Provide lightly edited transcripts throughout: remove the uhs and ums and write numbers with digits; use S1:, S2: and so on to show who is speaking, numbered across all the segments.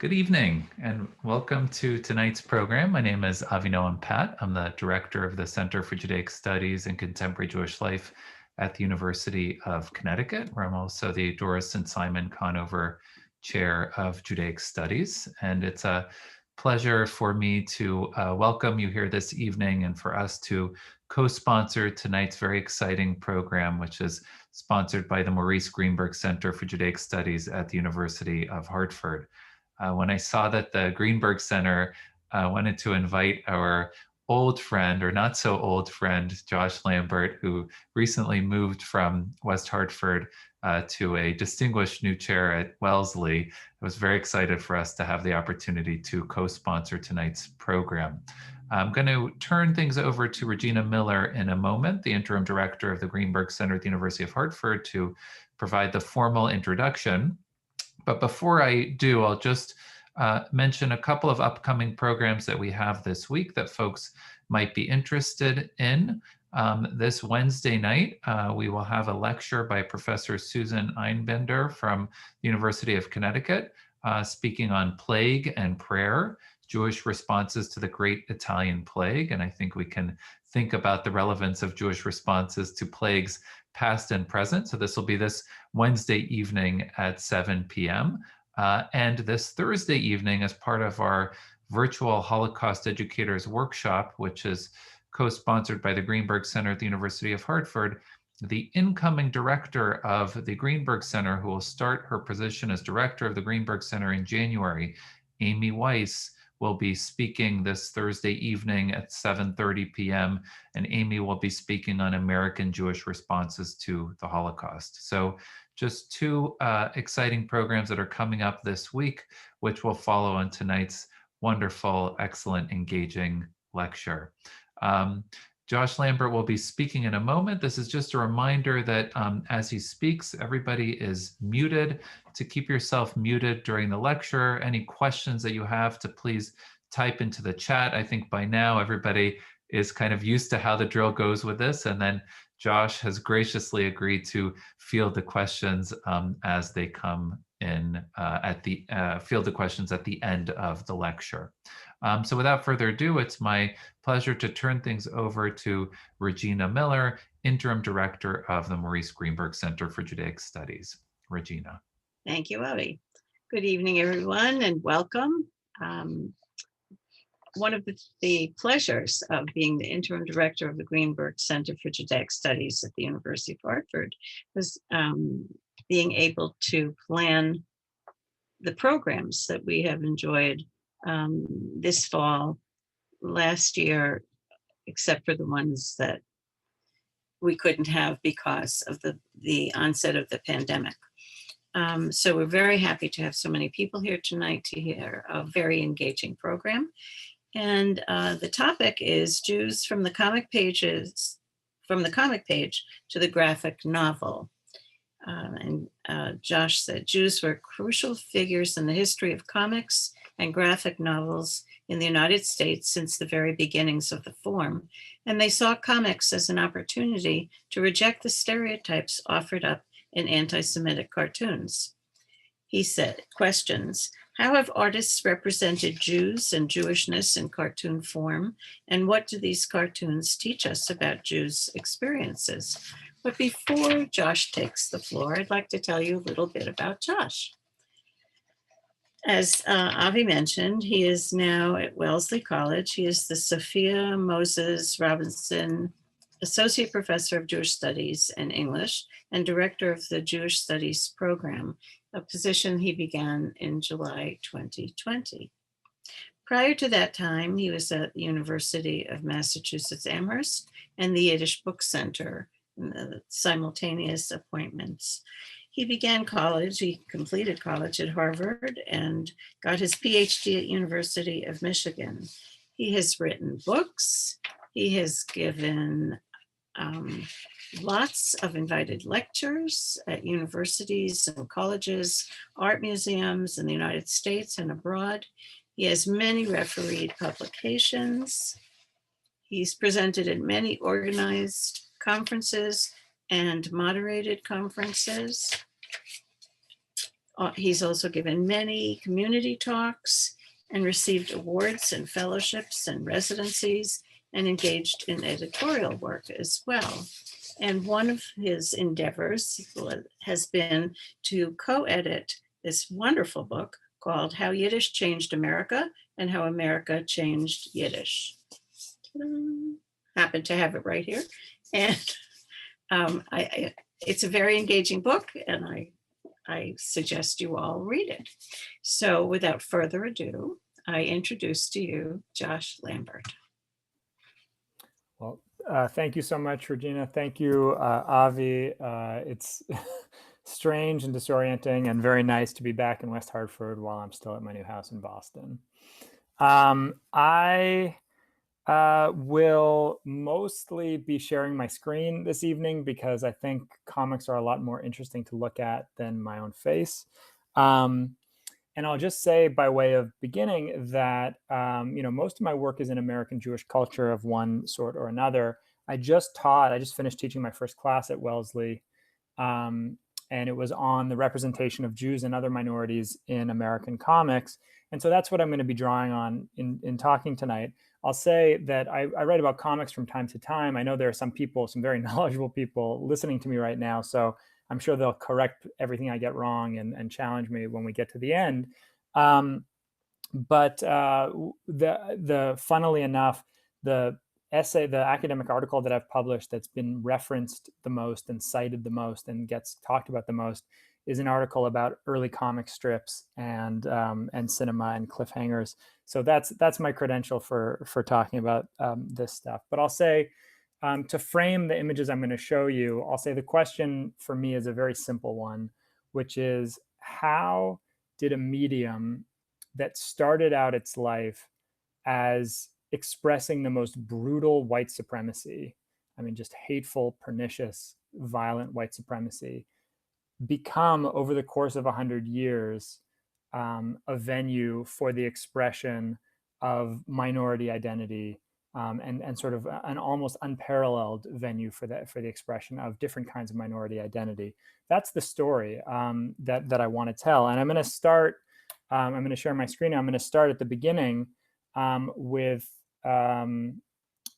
S1: Good evening and welcome to tonight's program. My name is Avinoam Pat. I'm the director of the Center for Judaic Studies and Contemporary Jewish Life at the University of Connecticut, where I'm also the Doris and Simon Conover Chair of Judaic Studies. And it's a pleasure for me to welcome you here this evening and for us to co-sponsor tonight's very exciting program, which is sponsored by the Maurice Greenberg Center for Judaic Studies at the University of Hartford. When I saw that the Greenberg Center wanted to invite our old friend, or not so old friend, Josh Lambert, who recently moved from West Hartford to a distinguished new chair at Wellesley, I was very excited for us to have the opportunity to co-sponsor tonight's program. I'm going to turn things over to Regina Miller in a moment, the interim director of the Greenberg Center at the University of Hartford, to provide the formal introduction. But before I do, I'll just mention a couple of upcoming programs that we have this week that folks might be interested in. This Wednesday night, we will have a lecture by Professor Susan Einbender from the University of Connecticut, speaking on plague and prayer, Jewish responses to the Great Italian Plague. And I think we can think about the relevance of Jewish responses to plagues past and present. So this will be this Wednesday evening at 7 p.m. And this Thursday evening, as part of our virtual Holocaust Educators Workshop, which is co-sponsored by the Greenberg Center at the University of Hartford, the incoming director of the Greenberg Center, who will start her position as director of the Greenberg Center in January, Amy Weiss, will be speaking this Thursday evening at 7:30 p.m. And Amy will be speaking on American Jewish responses to the Holocaust. So just two exciting programs that are coming up this week, which will follow on tonight's wonderful, excellent, engaging lecture. Josh Lambert will be speaking in a moment. This is just a reminder that as he speaks, everybody is muted. To keep yourself muted during the lecture, any questions that you have to please type into the chat. I think by now everybody is kind of used to how the drill goes with this, and then Josh has graciously agreed to field the questions as they come in field the questions at the end of the lecture. So without further ado, it's my pleasure to turn things over to Regina Miller, Interim Director of the Maurice Greenberg Center for Judaic Studies. Regina.
S2: Thank you, Avi. Good evening, everyone, and welcome. One of the pleasures of being the interim director of the Greenberg Center for Judaic Studies at the University of Hartford was being able to plan the programs that we have enjoyed this fall, last year, except for the ones that we couldn't have because of the onset of the pandemic. So we're very happy to have so many people here tonight to hear a very engaging program. And the topic is Jews from the comic page to the graphic novel. Josh said Jews were crucial figures in the history of comics and graphic novels in the United States since the very beginnings of the form. And they saw comics as an opportunity to reject the stereotypes offered up in anti-Semitic cartoons. He said, questions, how have artists represented Jews and Jewishness in cartoon form? And what do these cartoons teach us about Jews' experiences? But before Josh takes the floor, I'd like to tell you a little bit about Josh. As Avi mentioned, he is now at Wellesley College. He is the Sophia Moses Robison Associate Professor of Jewish Studies and English and Director of the Jewish Studies Program, a position he began in July 2020. Prior to that time, he was at the University of Massachusetts Amherst and the Yiddish Book Center, simultaneous appointments. He completed college at Harvard and got his PhD at University of Michigan. He has written books. He has given lots of invited lectures at universities and colleges, art museums in the United States and abroad. He has many refereed publications. He's presented at many organized conferences and moderated conferences. He's also given many community talks and received awards and fellowships and residencies and engaged in editorial work as well. And one of his endeavors has been to co-edit this wonderful book called How Yiddish Changed America and How America Changed Yiddish. Happen to have it right here. And it's a very engaging book, and I suggest you all read it. So without further ado, I introduce to you Josh Lambert.
S3: Well, thank you so much, Regina. Thank you, Avi. It's strange and disorienting and very nice to be back in West Hartford while I'm still at my new house in Boston. I will mostly be sharing my screen this evening because I think comics are a lot more interesting to look at than my own face. And I'll just say by way of beginning that, most of my work is in American Jewish culture of one sort or another. I just finished teaching my first class at Wellesley, and it was on the representation of Jews and other minorities in American comics. And so that's what I'm going to be drawing on in talking tonight. I'll say that I write about comics from time to time. I know there are some very knowledgeable people listening to me right now, so I'm sure they'll correct everything I get wrong and challenge me when we get to the end. But funnily enough, the academic article that I've published that's been referenced the most and cited the most and gets talked about the most is an article about early comic strips and cinema and cliffhangers. So that's my credential for talking about this stuff. But I'll say, to frame the images I'm going to show you, I'll say the question for me is a very simple one, which is, how did a medium that started out its life as expressing the most brutal white supremacy, just hateful, pernicious, violent white supremacy, become, over the course of 100 years, a venue for the expression of minority identity, and sort of an almost unparalleled venue for the expression of different kinds of minority identity. That's the story that I want to tell. And I'm going to start, I'm going to share my screen now. I'm going to start at the beginning with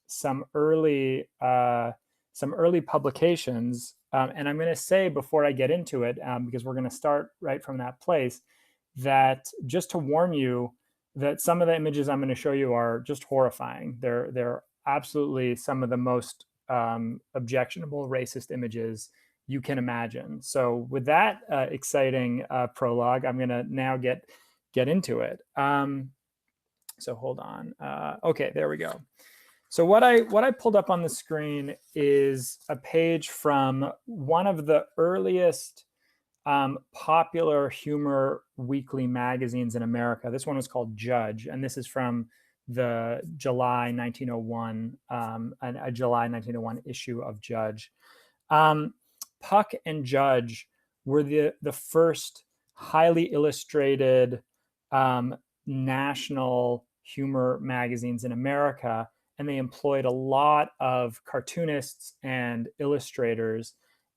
S3: some early publications. And I'm going to say, before I get into it, because we're going to start right from that place, that just to warn you that some of the images I'm going to show you are just horrifying. They're absolutely some of the most objectionable racist images you can imagine. So with that exciting prologue, I'm going to now get into it. So hold on. Okay, there we go. So what I pulled up on the screen is a page from one of the earliest popular humor weekly magazines in America. This one was called Judge, and this is from the July 1901, a July 1901 issue of Judge. Puck and Judge were the first highly illustrated national humor magazines in America, and they employed a lot of cartoonists and illustrators.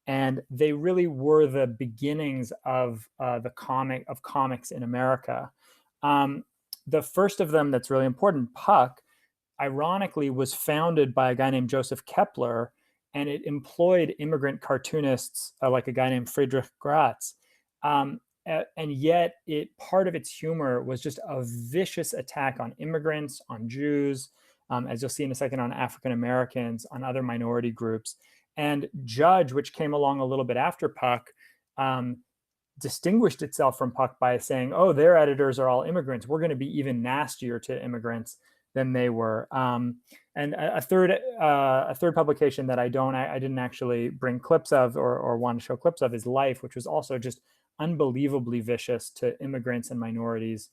S3: And they really were the beginnings of comics in America. The first of them that's really important, Puck, ironically, was founded by a guy named Joseph Kepler, and it employed immigrant cartoonists like a guy named Friedrich Gratz. And yet, part of its humor was just a vicious attack on immigrants, on Jews, as you'll see in a second, on African Americans, on other minority groups. And Judge, which came along a little bit after Puck, distinguished itself from Puck by saying, "Oh, their editors are all immigrants. We're going to be even nastier to immigrants than they were." And a third publication that I didn't actually bring clips of or want to show clips of is Life, which was also just unbelievably vicious to immigrants and minorities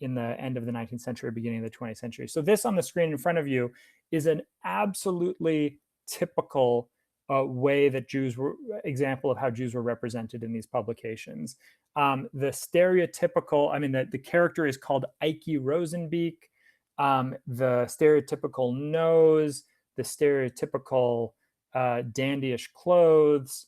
S3: in the end of the 19th century, beginning of the 20th century. So this on the screen in front of you is an absolutely typical way that example of how Jews were represented in these publications. The stereotypical, the character is called Ike Rosenbeek. The stereotypical nose, the stereotypical dandyish clothes,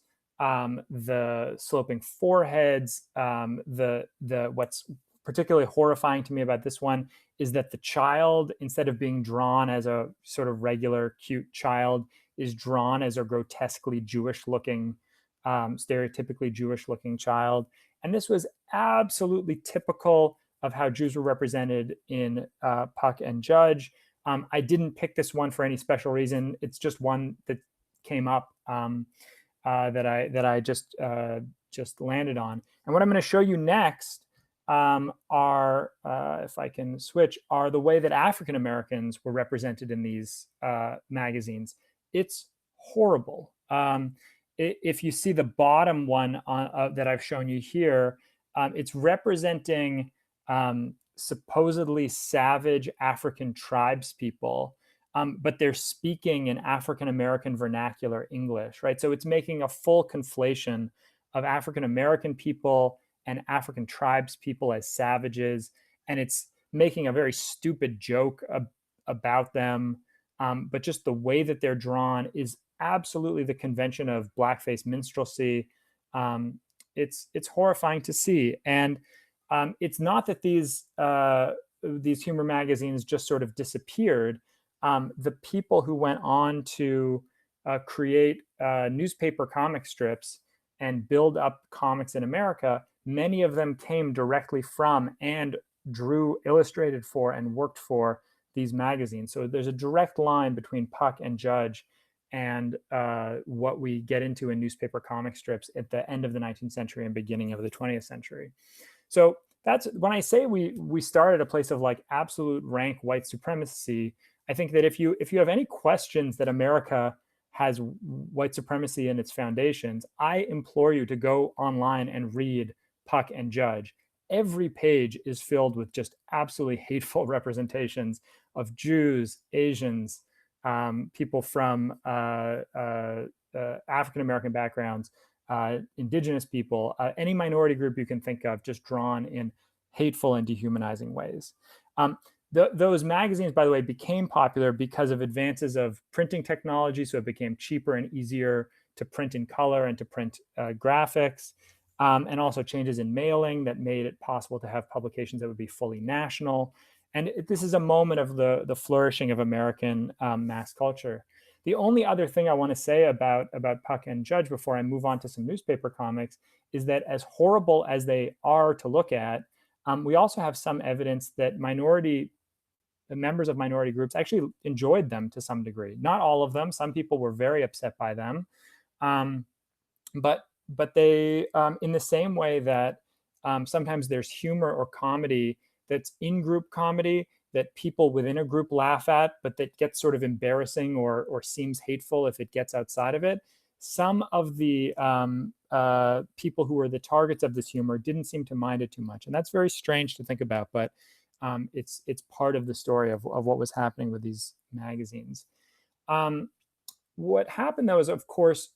S3: the sloping foreheads. What's particularly horrifying to me about this one is that the child, instead of being drawn as a sort of regular cute child, is drawn as a grotesquely Jewish-looking, stereotypically Jewish-looking child. And this was absolutely typical of how Jews were represented in Puck and Judge. I didn't pick this one for any special reason. It's just one that came up that I just landed on. And what I'm going to show you next are, if I can switch, are the way that African Americans were represented in these magazines. It's horrible. If you see the bottom one that I've shown you here, it's representing supposedly savage African tribespeople, but they're speaking in African American vernacular English, right? So it's making a full conflation of African American people and African tribes people as savages, and it's making a very stupid joke about them. But just the way that they're drawn is absolutely the convention of blackface minstrelsy. It's horrifying to see, and it's not that these humor magazines just sort of disappeared. The people who went on to create newspaper comic strips and build up comics in America, many of them came directly from and drew, illustrated for, and worked for these magazines. So there's a direct line between Puck and Judge and what we get into in newspaper comic strips at the end of the 19th century and beginning of the 20th century. So that's when I say we start at a place of like absolute rank white supremacy. I think that if you have any questions that America has white supremacy in its foundations, I implore you to go online and read Puck and Judge. Every page is filled with just absolutely hateful representations of Jews, Asians, people from African-American backgrounds, indigenous people, any minority group you can think of, just drawn in hateful and dehumanizing ways. Those magazines, by the way, became popular because of advances of printing technology. So it became cheaper and easier to print in color and to print graphics, and also changes in mailing that made it possible to have publications that would be fully national. And this is a moment of the flourishing of American mass culture. The only other thing I want to say about Puck and Judge before I move on to some newspaper comics is that as horrible as they are to look at, we also have some evidence that the members of minority groups actually enjoyed them to some degree. Not all of them. Some people were very upset by them. But they, in the same way that sometimes there's humor or comedy that's in-group comedy that people within a group laugh at, but that gets sort of embarrassing or seems hateful if it gets outside of it. Some of the people who were the targets of this humor didn't seem to mind it too much. And that's very strange to think about, but it's part of the story of what was happening with these magazines. What happened, though, is, of course,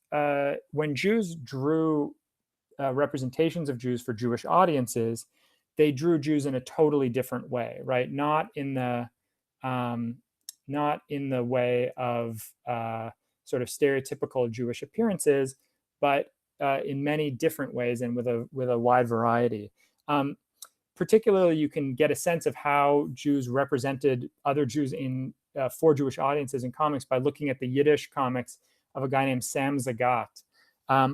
S3: when Jews drew representations of Jews for Jewish audiences, they drew Jews in a totally different way, right? Not in the way of sort of stereotypical Jewish appearances, but in many different ways and with a wide variety. Particularly, you can get a sense of how Jews represented other Jews for Jewish audiences in comics by looking at the Yiddish comics of a guy named Sam Zagat,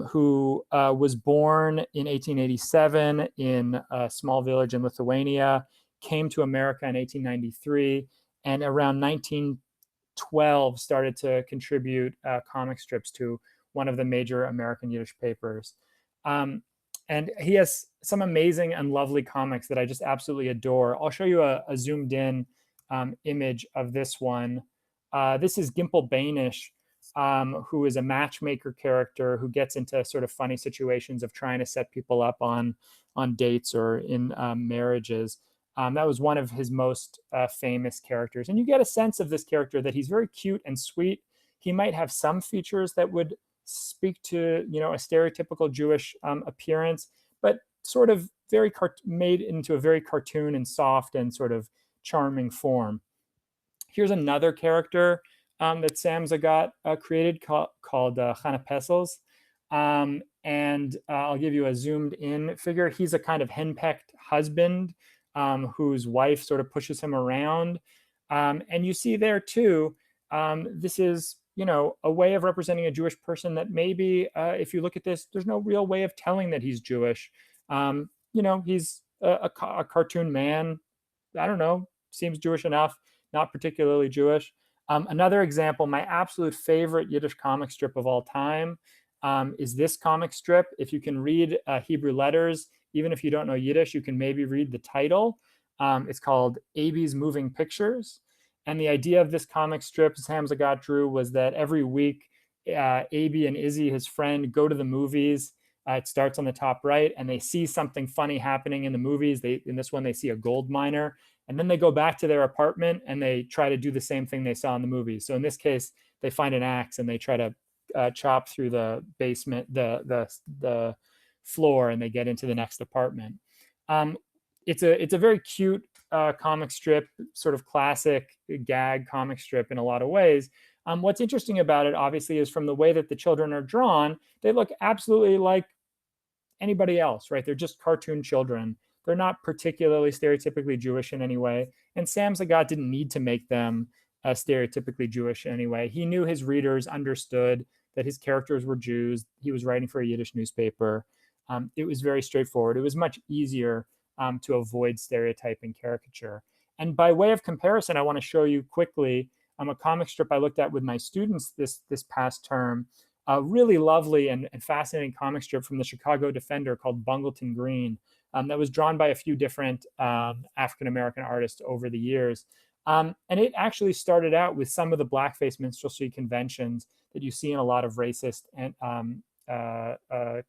S3: who was born in 1887 in a small village in Lithuania, came to America in 1893, and around 1912 started to contribute comic strips to one of the major American Yiddish papers. And he has some amazing and lovely comics that I just absolutely adore. I'll show you a zoomed in image of this one. This is Gimple Bainish, who is a matchmaker character who gets into sort of funny situations of trying to set people up on dates or in marriages. That was one of his most famous characters. And you get a sense of this character that he's very cute and sweet. He might have some features that would speak to, a stereotypical Jewish appearance, but sort of made into a very cartoon and soft and sort of charming form. Here's another character that Sam Zagat created called Chana Pessels. and I'll give you a zoomed in figure. He's a kind of henpecked husband whose wife sort of pushes him around. And you see there too, this is, you know, a way of representing a Jewish person that maybe if you look at this, there's no real way of telling that he's Jewish. You know, he's a cartoon man. I don't know, seems Jewish enough, not particularly Jewish. Another example, my absolute favorite Yiddish comic strip of all time is this comic strip. If you can read Hebrew letters, even if you don't know Yiddish, you can maybe read the title. It's called Abi's Moving Pictures. And the idea of this comic strip Sam Zagat drew was that every week, Abi and Izzy, his friend, go to the movies. It starts on the top right, and they see something funny happening in the movies. In this one, they see a gold miner. And then they go back to their apartment and they try to do the same thing they saw in the movies. So in this case, they find an axe and they try to chop through the basement, the floor, and they get into the next apartment. It's a very cute comic strip, sort of classic gag comic strip in a lot of ways. What's interesting about it, obviously, is from the way that the children are drawn, they look absolutely like anybody else, right? They're just cartoon children. They're not particularly stereotypically Jewish in any way. And Sam Zagat didn't need to make them stereotypically Jewish anyway. He knew his readers understood that his characters were Jews. He was writing for a Yiddish newspaper. It was very straightforward. It was much easier to avoid stereotype and caricature. And by way of comparison, I want to show you quickly a comic strip I looked at with my students this past term. A really lovely and fascinating comic strip from the Chicago Defender called Bungleton Green that was drawn by a few different African-American artists over the years. And it actually started out with some of the blackface minstrelsy conventions that you see in a lot of racist and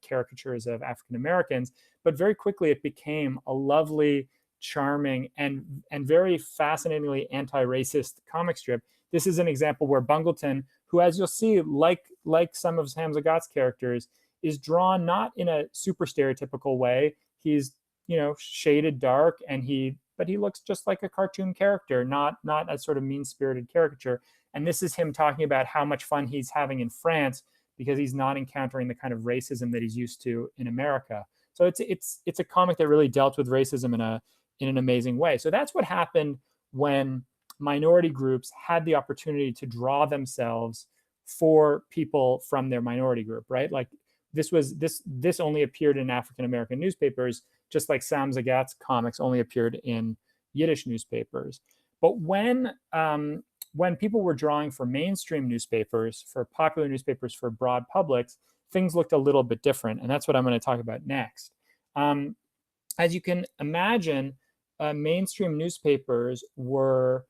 S3: caricatures of African-Americans. But very quickly, it became a lovely, charming, and very fascinatingly anti-racist comic strip. This is an example where Bungleton, who, as you'll see, like some of Sam Zagat's characters, is drawn not in a super stereotypical way. He's, you know, shaded dark, but he looks just like a cartoon character, not a sort of mean-spirited caricature. And this is him talking about how much fun he's having in France because he's not encountering the kind of racism that he's used to in America. So it's a comic that really dealt with racism in an amazing way. So that's what happened when minority groups had the opportunity to draw themselves for people from their minority group, right? Like this only appeared in African American newspapers, just like Sam Zagat's comics only appeared in Yiddish newspapers. But when people were drawing for mainstream newspapers, for popular newspapers, for broad publics, things looked a little bit different. And that's what I'm going to talk about next. As you can imagine, mainstream newspapers were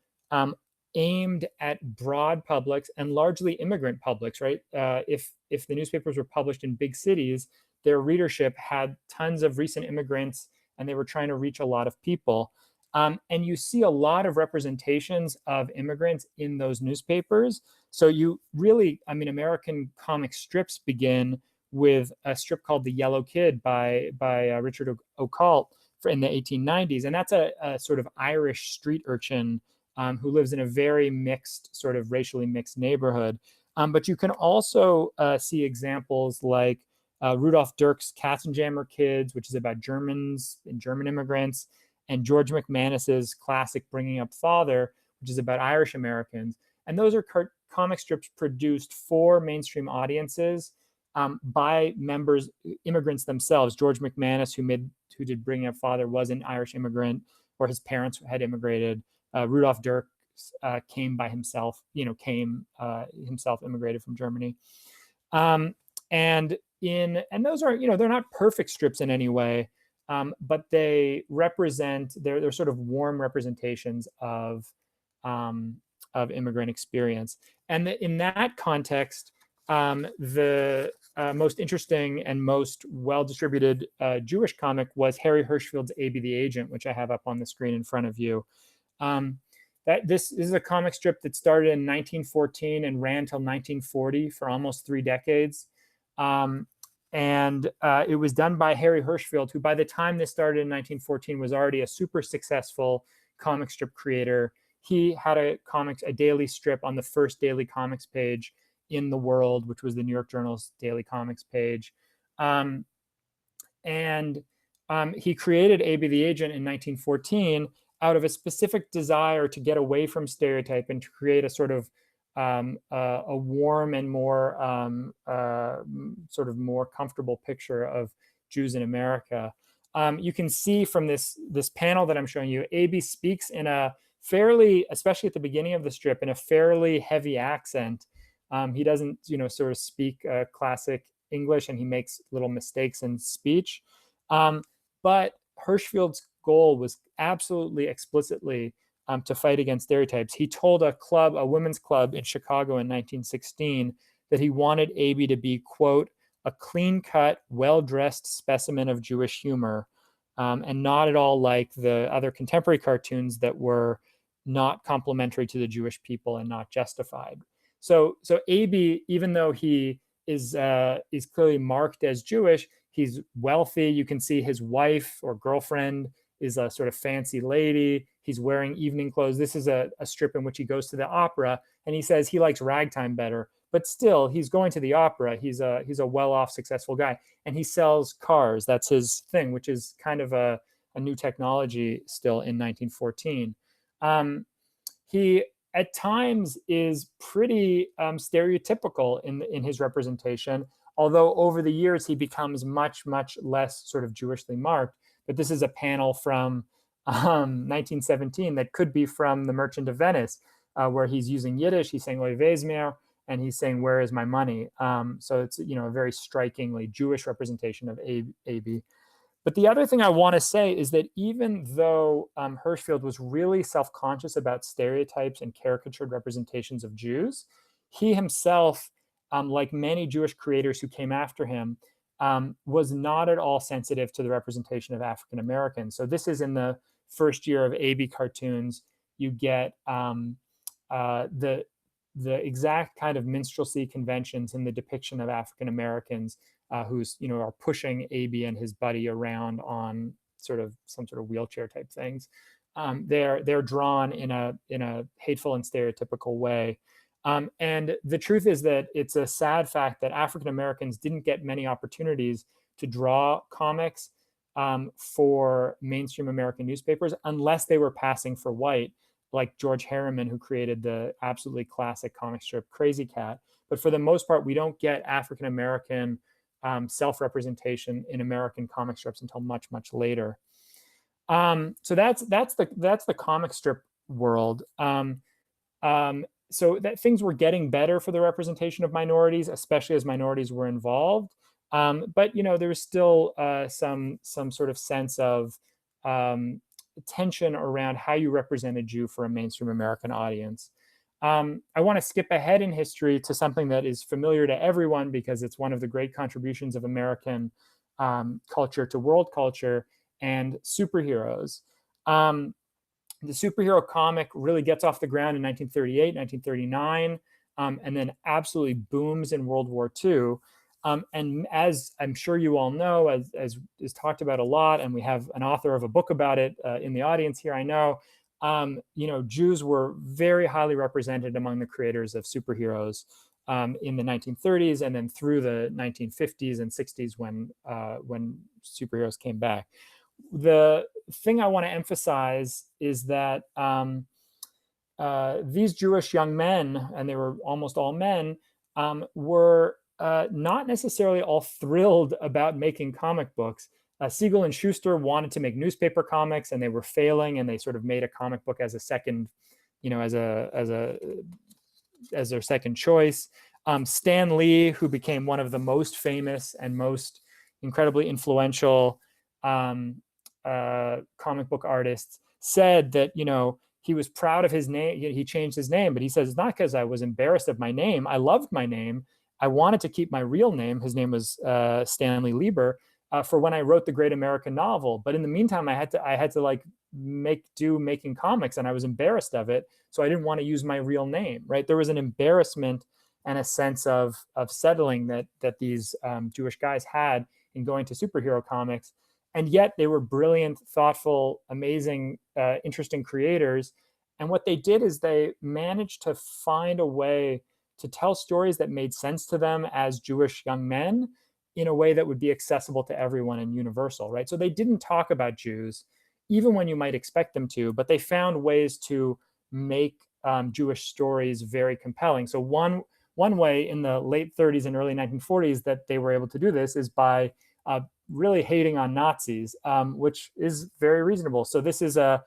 S3: aimed at broad publics and largely immigrant publics, right? If the newspapers were published in big cities, their readership had tons of recent immigrants, and they were trying to reach a lot of people. And you see a lot of representations of immigrants in those newspapers. So you really, I mean, American comic strips begin with a strip called The Yellow Kid by Richard Occult in the 1890s. And that's a sort of Irish street urchin who lives in a very mixed, sort of racially mixed neighborhood. But you can also see examples like Rudolph Dirk's Katzenjammer Kids, which is about Germans and German immigrants, and George McManus's classic Bringing Up Father, which is about Irish Americans. And those are comic strips produced for mainstream audiences by immigrants themselves. George McManus, who did Bringing Up Father, was an Irish immigrant, or his parents had immigrated. Rudolph Dirk came by himself, himself immigrated from Germany. And those are, they're not perfect strips in any way, but they represent, they're sort of warm representations of immigrant experience. And in that context, the most interesting and most well-distributed Jewish comic was Harry Hirschfield's Abi the Agent, which I have up on the screen in front of you. This is a comic strip that started in 1914 and ran till 1940 for almost 3 decades. And it was done by Harry Hirschfield, who by the time this started in 1914 was already a super successful comic strip creator. He had a daily strip on the first daily comics page in the world, which was the New York Journal's daily comics page. He created A.B. the Agent in 1914 out of a specific desire to get away from stereotype and to create a sort of a warm and more sort of more comfortable picture of Jews in America. You can see from this panel that I'm showing you, A.B. speaks in a fairly, especially at the beginning of the strip, in a fairly heavy accent. He doesn't, sort of speak classic English, and he makes little mistakes in speech. But Hirschfield's goal was absolutely explicitly to fight against stereotypes. He told a women's club in Chicago in 1916, that he wanted A.B. to be, quote, a clean-cut, well-dressed specimen of Jewish humor, and not at all like the other contemporary cartoons that were not complimentary to the Jewish people and not justified. So A.B., even though he is clearly marked as Jewish, he's wealthy. You can see his wife or girlfriend is a sort of fancy lady. He's wearing evening clothes. This is a strip in which he goes to the opera, and he says he likes ragtime better, but still he's going to the opera. He's a well-off, successful guy, and he sells cars. That's his thing, which is kind of a new technology still in 1914. He at times is pretty stereotypical in his representation, although over the years he becomes much, much less sort of Jewishly marked. But this is a panel from 1917 that could be from The Merchant of Venice, where he's using Yiddish. He's saying "Oy vez mir," and he's saying "Where is my money?" So it's a very strikingly Jewish representation of A.B. But the other thing I want to say is that even though Hirschfeld was really self-conscious about stereotypes and caricatured representations of Jews, he himself, like many Jewish creators who came after him, was not at all sensitive to the representation of African Americans. So this is in the first year of A.B. cartoons. You get the exact kind of minstrelsy conventions in the depiction of African Americans who's are pushing A.B. and his buddy around on some sort of wheelchair type things. They're drawn in a hateful and stereotypical way. And the truth is that it's a sad fact that African Americans didn't get many opportunities to draw comics for mainstream American newspapers unless they were passing for white, like George Harriman, who created the absolutely classic comic strip Crazy Cat. But for the most part, we don't get African American self-representation in American comic strips until much, much later. So that's the comic strip world. So that things were getting better for the representation of minorities, especially as minorities were involved. But there was still some sort of sense of tension around how you represent a Jew for a mainstream American audience. I want to skip ahead in history to something that is familiar to everyone because it's one of the great contributions of American culture to world culture, and superheroes. The superhero comic really gets off the ground in 1938, 1939, and then absolutely booms in World War II. And as I'm sure you all know, as is talked about a lot, and we have an author of a book about it in the audience here, I know, Jews were very highly represented among the creators of superheroes in the 1930s and then through the 1950s and 60s when superheroes came back. The thing I want to emphasize is that these Jewish young men, and they were almost all men, were not necessarily all thrilled about making comic books. Siegel and Schuster wanted to make newspaper comics, and they were failing, and they sort of made a comic book as a second, as their second choice. Stan Lee, who became one of the most famous and most incredibly influential comic book artists, said that he was proud of his name. He changed his name, but he says it's not because I was embarrassed of my name. I loved my name. I wanted to keep my real name. His name was Stanley Lieber. For when I wrote the great American novel. But in the meantime, I had to like making comics, and I was embarrassed of it. So I didn't want to use my real name, right? There was an embarrassment and a sense of settling that these Jewish guys had in going to superhero comics. And yet they were brilliant, thoughtful, amazing, interesting creators. And what they did is they managed to find a way to tell stories that made sense to them as Jewish young men, in a way that would be accessible to everyone and universal, right? So they didn't talk about Jews, even when you might expect them to, but they found ways to make Jewish stories very compelling. So one way in the late 30s and early 1940s that they were able to do this is by really hating on Nazis, which is very reasonable. So this is a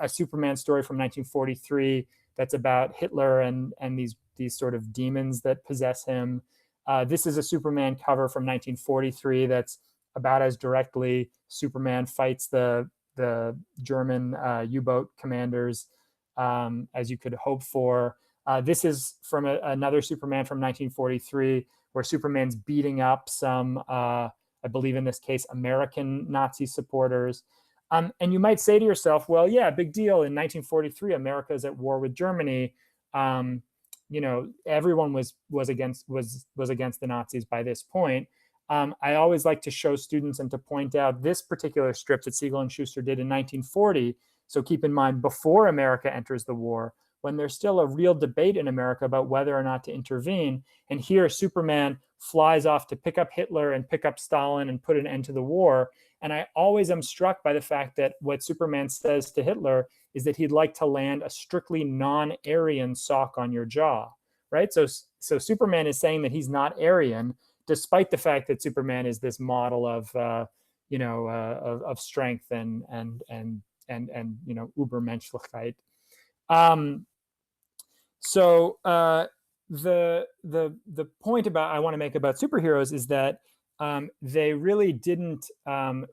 S3: Superman story from 1943 that's about Hitler and these sort of demons that possess him. This is a Superman cover from 1943 that's about as directly Superman fights the German U-boat commanders as you could hope for. This is from another Superman from 1943 where Superman's beating up some, I believe in this case, American Nazi supporters. And you might say to yourself, well, yeah, big deal. In 1943, America is at war with Germany. Everyone was against the Nazis by this point. I always like to show students and to point out this particular strip that Siegel and Schuster did in 1940. So keep in mind, before America enters the war, when there's still a real debate in America about whether or not to intervene. And here Superman flies off to pick up Hitler and pick up Stalin and put an end to the war. And I always am struck by the fact that what Superman says to Hitler is that he'd like to land a strictly non-Aryan sock on your jaw, right? So Superman is saying that he's not Aryan, despite the fact that Superman is this model of strength and Übermenschlichkeit. The point I want to make about superheroes is that they really didn't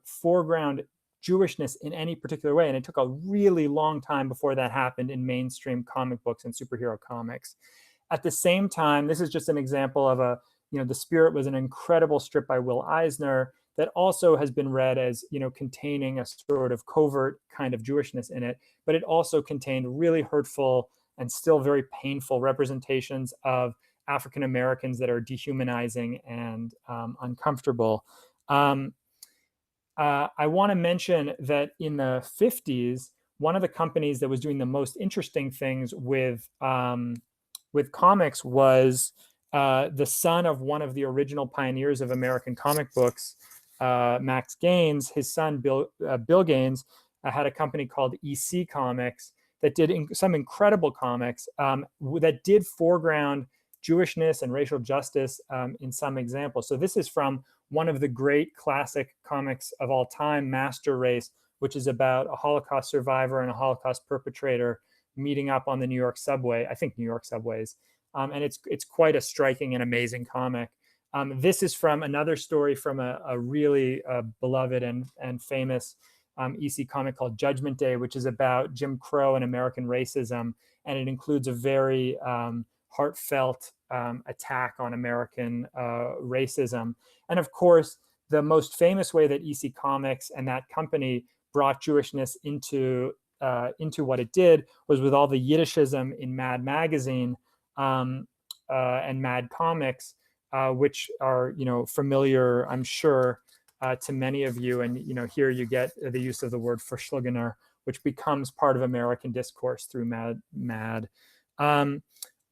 S3: foreground Jewishness in any particular way, and it took a really long time before that happened in mainstream comic books and superhero comics. At the same time, this is just an example of The Spirit was an incredible strip by Will Eisner that also has been read as, containing a sort of covert kind of Jewishness in it, but it also contained really hurtful and still very painful representations of African Americans that are dehumanizing and uncomfortable. I want to mention that in the 50s, one of the companies that was doing the most interesting things with comics was the son of one of the original pioneers of American comic books, Max Gaines. His son, Bill Gaines, had a company called EC Comics that did some incredible comics that did foreground Jewishness and racial justice in some examples. So this is from one of the great classic comics of all time, Master Race, which is about a Holocaust survivor and a Holocaust perpetrator meeting up on the New York subway, I think New York subways. And it's quite a striking and amazing comic. This is from another story from a really beloved and famous EC comic called Judgment Day, which is about Jim Crow and American racism. And it includes a very heartfelt attack on American racism. And of course, the most famous way that EC Comics and that company brought Jewishness into what it did was with all the Yiddishism in Mad Magazine and Mad Comics, which are familiar, I'm sure, to many of you. And here you get the use of the word Verschlugener, which becomes part of American discourse through Mad.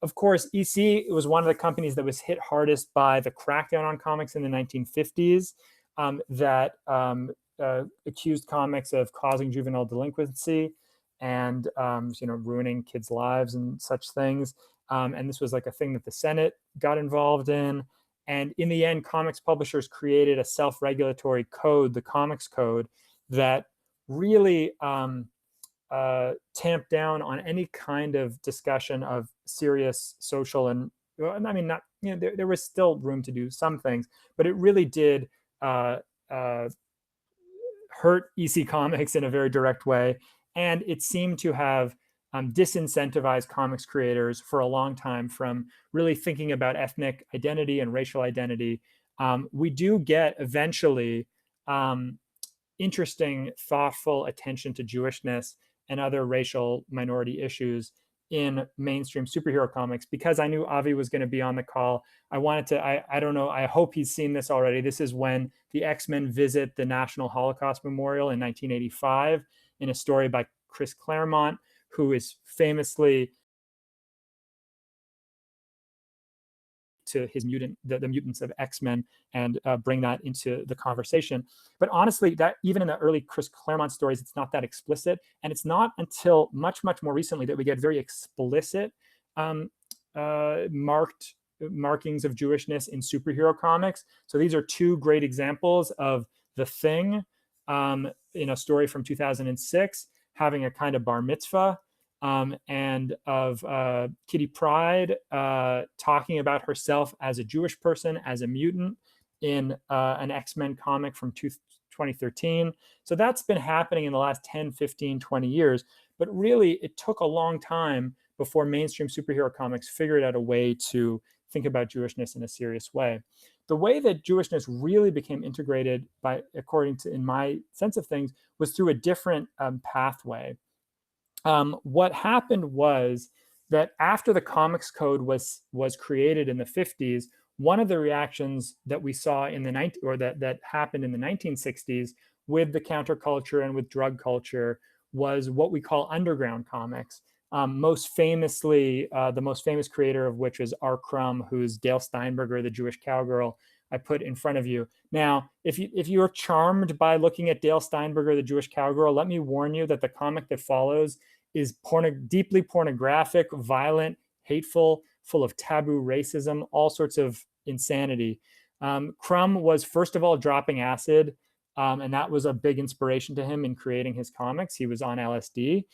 S3: Of course, EC was one of the companies that was hit hardest by the crackdown on comics in the 1950s that accused comics of causing juvenile delinquency and ruining kids' lives and such things. And this was like a thing that the Senate got involved in. And in the end, comics publishers created a self-regulatory code, the Comics Code, that really tamped down on any kind of discussion of serious social and, I mean, not, there was still room to do some things, but it really did hurt EC Comics in a very direct way. And it seemed to have disincentivized comics creators for a long time from really thinking about ethnic identity and racial identity. We do get eventually interesting, thoughtful attention to Jewishness and other racial minority issues in mainstream superhero comics. Because I knew Avi was going to be on the call, I wanted to, I don't know, I hope he's seen this already. This is when the X-Men visit the National Holocaust Memorial in 1985 in a story by Chris Claremont, who is famously to his the mutants of X-Men and bring that into the conversation. But honestly, that even in the early Chris Claremont stories, it's not that explicit. And it's not until much, much more recently that we get very explicit markings of Jewishness in superhero comics. So these are two great examples of The Thing in a story from 2006, having a kind of bar mitzvah, and of Kitty Pryde talking about herself as a Jewish person, as a mutant in an X-Men comic from 2013. So that's been happening in the last 10, 15, 20 years. But really, it took a long time before mainstream superhero comics figured out a way to think about Jewishness in a serious way. The way that Jewishness really became integrated, according to in my sense of things, was through a different pathway. What happened was that after the Comics Code was created in the 50s, one of the reactions that we saw in the that happened in the 1960s with the counterculture and with drug culture was what we call underground comics. Most famously, the most famous creator of which is R. Crumb, who's Dale Steinberger, the Jewish cowgirl I put in front of you. Now, if you're charmed by looking at Dale Steinberger, the Jewish cowgirl, let me warn you that the comic that follows is deeply pornographic, violent, hateful, full of taboo racism, all sorts of insanity. Crumb was, first of all, dropping acid, and that was a big inspiration to him in creating his comics. He was on LSD.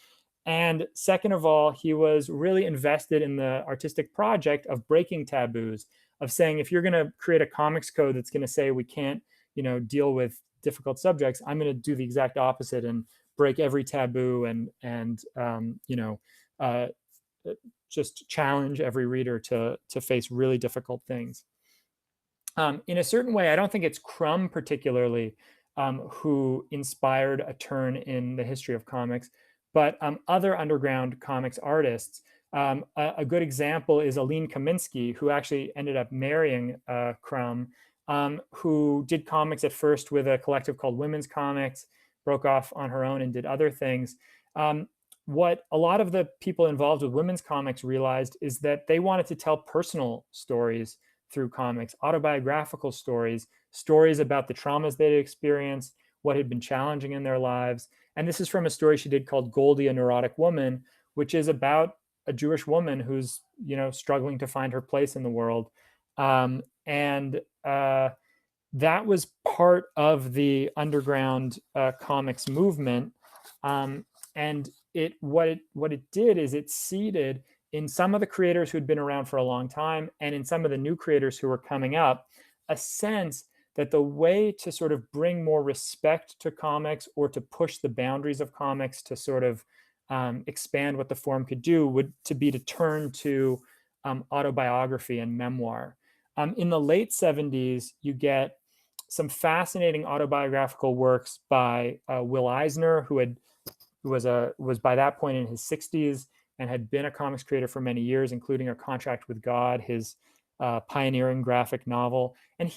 S3: And second of all, he was really invested in the artistic project of breaking taboos, of saying, if you're going to create a comics code that's going to say we can't, deal with difficult subjects, I'm going to do the exact opposite and break every taboo and just challenge every reader to face really difficult things. In a certain way, I don't think it's Crumb particularly who inspired a turn in the history of comics, but other underground comics artists. A good example is Aline Kaminsky, who actually ended up marrying Crumb, who did comics at first with a collective called Women's Comics, broke off on her own and did other things. What a lot of the people involved with women's comics realized is that they wanted to tell personal stories through comics, autobiographical stories, stories about the traumas they'd experienced, what had been challenging in their lives. And this is from a story she did called Goldie, a Neurotic Woman, which is about a Jewish woman who's, struggling to find her place in the world. That was part of the underground comics movement. And what it did is it seeded in some of the creators who'd been around for a long time and in some of the new creators who were coming up, a sense that the way to sort of bring more respect to comics or to push the boundaries of comics to sort of expand what the form could do would be to turn to autobiography and memoir. In the late 70s, you get some fascinating autobiographical works by Will Eisner, who was by that point in his 60s and had been a comics creator for many years, including A Contract with God, his pioneering graphic novel. And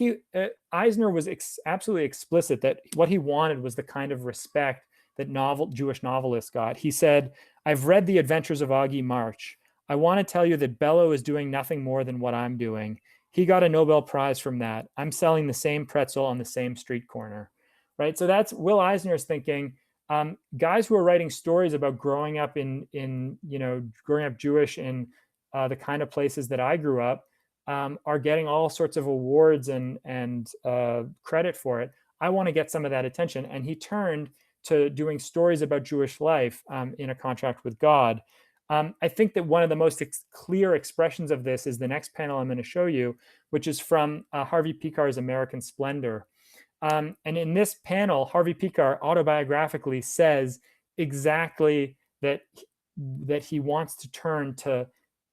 S3: Eisner was absolutely explicit that what he wanted was the kind of respect that Jewish novelists got. He said, "I've read The Adventures of Augie March. I want to tell you that Bello is doing nothing more than what I'm doing. He got a Nobel Prize from that. I'm selling the same pretzel on the same street corner," right? So that's Will Eisner's thinking. Guys who are writing stories about growing up growing up Jewish in the kind of places that I grew up are getting all sorts of awards and credit for it. I want to get some of that attention. And he turned to doing stories about Jewish life in A Contract with God. I think that one of the most clear expressions of this is the next panel I'm going to show you, which is from Harvey Picar's American Splendor. And in this panel, Harvey Picar autobiographically says exactly that he wants to turn to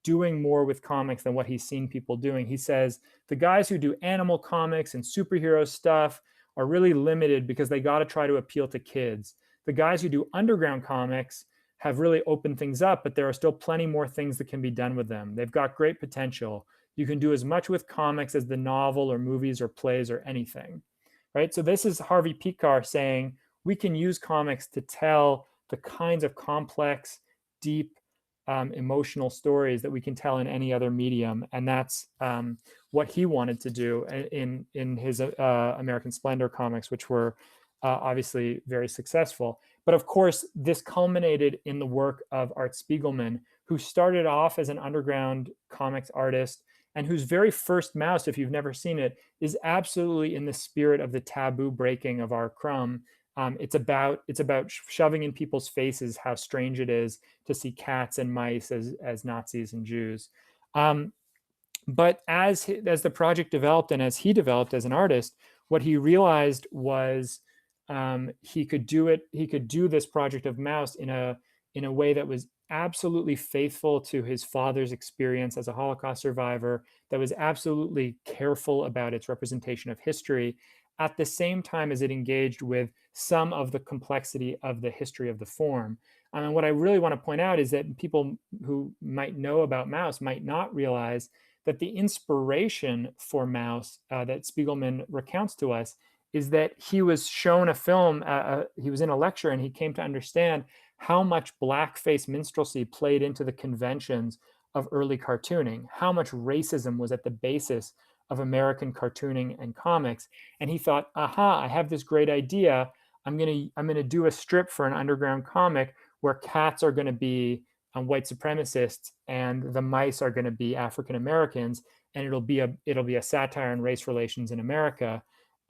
S3: doing more with comics than what he's seen people doing. He says, the guys who do animal comics and superhero stuff are really limited because they got to try to appeal to kids. The guys who do underground comics have really opened things up, but there are still plenty more things that can be done with them. They've got great potential. You can do as much with comics as the novel or movies or plays or anything, right? So this is Harvey Picar saying, we can use comics to tell the kinds of complex, deep, emotional stories that we can tell in any other medium. And that's what he wanted to do in his American Splendor comics, which were obviously very successful. But of course, this culminated in the work of Art Spiegelman, who started off as an underground comics artist and whose very first mouse, if you've never seen it, is absolutely in the spirit of the taboo breaking of R. Crumb. It's about shoving in people's faces how strange it is to see cats and mice as Nazis and Jews. But as the project developed and as he developed as an artist, what he realized was he could do this project of Mouse in a way that was absolutely faithful to his father's experience as a Holocaust survivor, that was absolutely careful about its representation of history, at the same time as it engaged with some of the complexity of the history of the form. And what I really want to point out is that people who might know about Mouse might not realize that the inspiration for Mouse that Spiegelman recounts to us is that he was shown a film, he was in a lecture, and he came to understand how much blackface minstrelsy played into the conventions of early cartooning, how much racism was at the basis of American cartooning and comics. And he thought, aha, I have this great idea. I'm gonna do a strip for an underground comic where cats are gonna be white supremacists and the mice are gonna be African Americans, and it'll be a satire on race relations in America.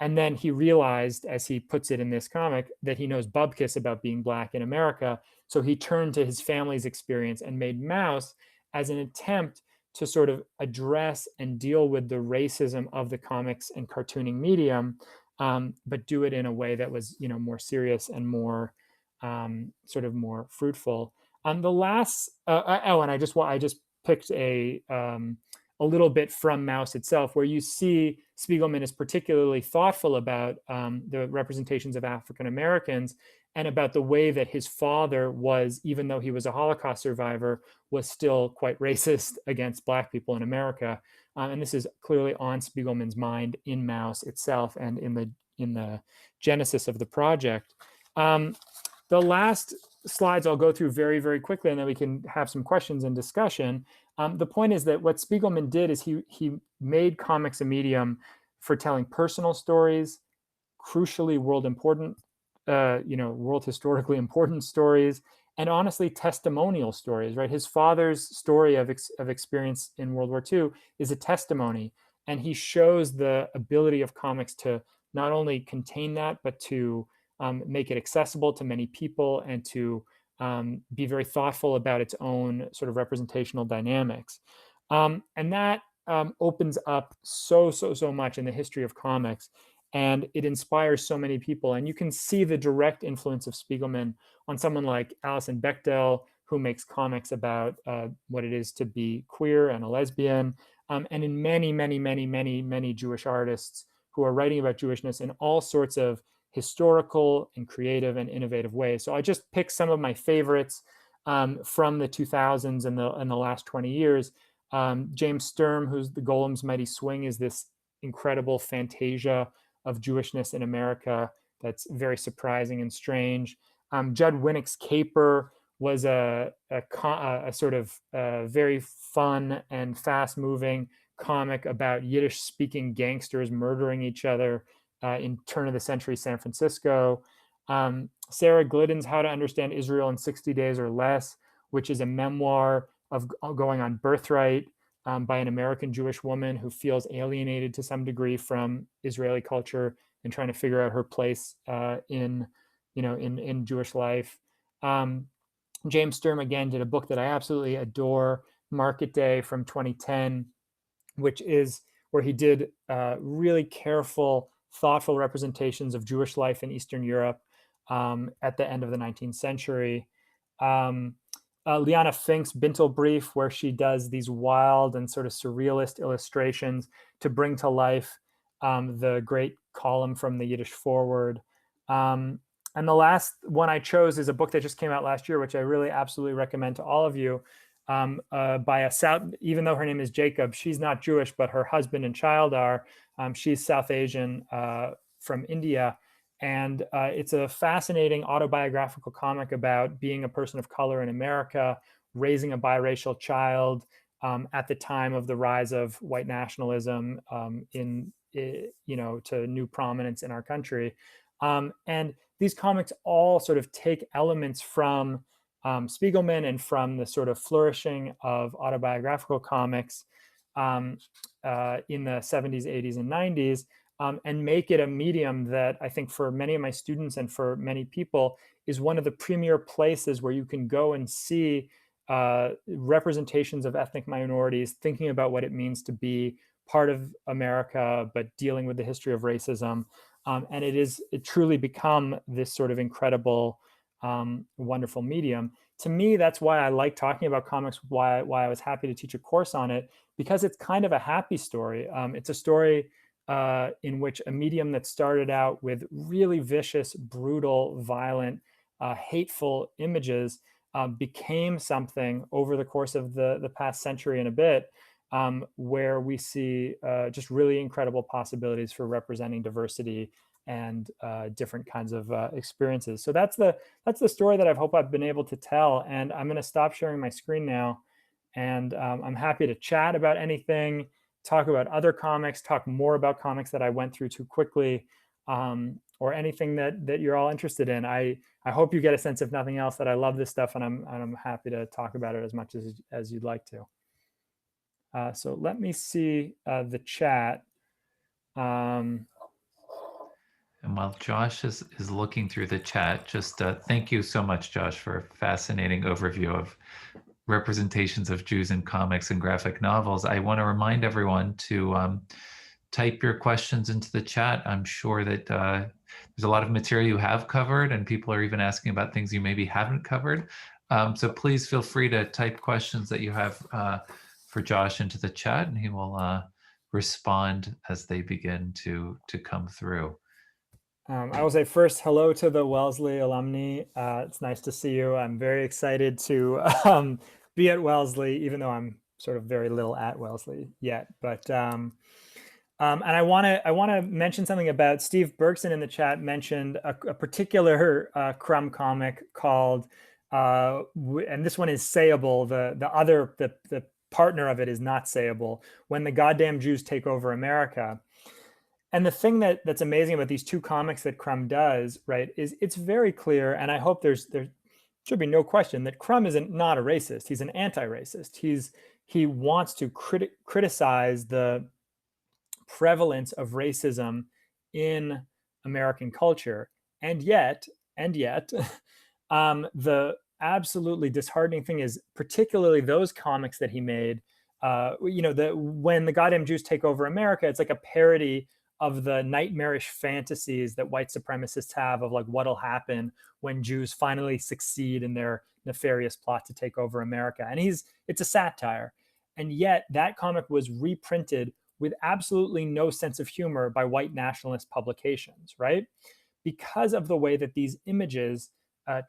S3: And then he realized, as he puts it in this comic, that he knows bupkis about being Black in America. So he turned to his family's experience and made Mouse as an attempt to sort of address and deal with the racism of the comics and cartooning medium, but do it in a way that was, more serious and more sort of more fruitful. The last, and I just picked a little bit from Mouse itself, where you see Spiegelman is particularly thoughtful about the representations of African Americans and about the way that his father was, even though he was a Holocaust survivor, was still quite racist against Black people in America. And this is clearly on Spiegelman's mind in Mouse itself and in the genesis of the project. The last slides I'll go through very, very quickly, and then we can have some questions and discussion. The point is that what Spiegelman did is he made comics a medium for telling personal stories, crucially world historically important stories, and honestly testimonial stories. Right, his father's story of experience in World War II is a testimony, and he shows the ability of comics to not only contain that, but to make it accessible to many people and to be very thoughtful about its own sort of representational dynamics. And that opens up so much in the history of comics, and it inspires so many people. And you can see the direct influence of Spiegelman on someone like Alison Bechdel, who makes comics about what it is to be queer and a lesbian, and in many Jewish artists who are writing about Jewishness in all sorts of historical and creative and innovative ways. So I just picked some of my favorites from the 2000s and the last 20 years. James Sturm, who's the Golem's Mighty Swing, is this incredible fantasia of Jewishness in America that's very surprising and strange. Judd Winnick's Caper was a sort of very fun and fast-moving comic about Yiddish-speaking gangsters murdering each other in turn-of-the-century San Francisco. Sarah Glidden's How to Understand Israel in 60 Days or Less, which is a memoir of going on birthright by an American Jewish woman who feels alienated to some degree from Israeli culture and trying to figure out her place in Jewish life. James Sturm, again, did a book that I absolutely adore, Market Day from 2010, which is where he did really careful, thoughtful representations of Jewish life in Eastern Europe at the end of the 19th century. Liana Fink's Bintelbrief, where she does these wild and sort of surrealist illustrations to bring to life the great column from the Yiddish Forward. And the last one I chose is a book that just came out last year, which I really absolutely recommend to all of you, by a South, even though her name is Jacob, she's not Jewish, but her husband and child are. She's South Asian from India. And it's a fascinating autobiographical comic about being a person of color in America, raising a biracial child at the time of the rise of white nationalism to new prominence in our country. And these comics all sort of take elements from Spiegelman and from the sort of flourishing of autobiographical comics in the 70s, 80s, and 90s, and make it a medium that I think for many of my students and for many people is one of the premier places where you can go and see representations of ethnic minorities, thinking about what it means to be part of America, but dealing with the history of racism. And it truly become this sort of incredible, wonderful medium. To me, that's why I like talking about comics, why I was happy to teach a course on it, because it's kind of a happy story. It's a story in which a medium that started out with really vicious, brutal, violent, hateful images became something over the course of the past century and a bit, where we see just really incredible possibilities for representing diversity and different kinds of experiences. So that's the story that I hope I've been able to tell. And I'm going to stop sharing my screen now. And I'm happy to chat about anything, talk about other comics, talk more about comics that I went through too quickly, or anything that you're all interested in. I hope you get a sense, if nothing else, that I love this stuff, and I'm happy to talk about it as much as you'd like to. So let me see the chat.
S1: And while Josh is looking through the chat, just thank you so much, Josh, for a fascinating overview of representations of Jews in comics and graphic novels. I want to remind everyone to type your questions into the chat. I'm sure that there's a lot of material you have covered, and people are even asking about things you maybe haven't covered. So please feel free to type questions that you have for Josh into the chat, and he will respond as they begin to come through.
S3: I will say first, hello to the Wellesley alumni. It's nice to see you. I'm very excited to be at Wellesley, even though I'm sort of very little at Wellesley yet. But and I want to mention something about Steve Bergson in the chat mentioned a particular Crumb comic called, and this one is sayable. The partner of it is not sayable. When the Goddamn Jews Take Over America. And the thing that's amazing about these two comics that Crumb does, right, is it's very clear, and I hope there should be no question that Crumb is not a racist. He's an anti-racist. He wants to criticize the prevalence of racism in American culture, and yet, the absolutely disheartening thing is, particularly those comics that he made. When the Goddamn Jews Take Over America, it's like a parody of the nightmarish fantasies that white supremacists have of like what'll happen when Jews finally succeed in their nefarious plot to take over America. And it's a satire. And yet that comic was reprinted with absolutely no sense of humor by white nationalist publications, right? Because of the way that these images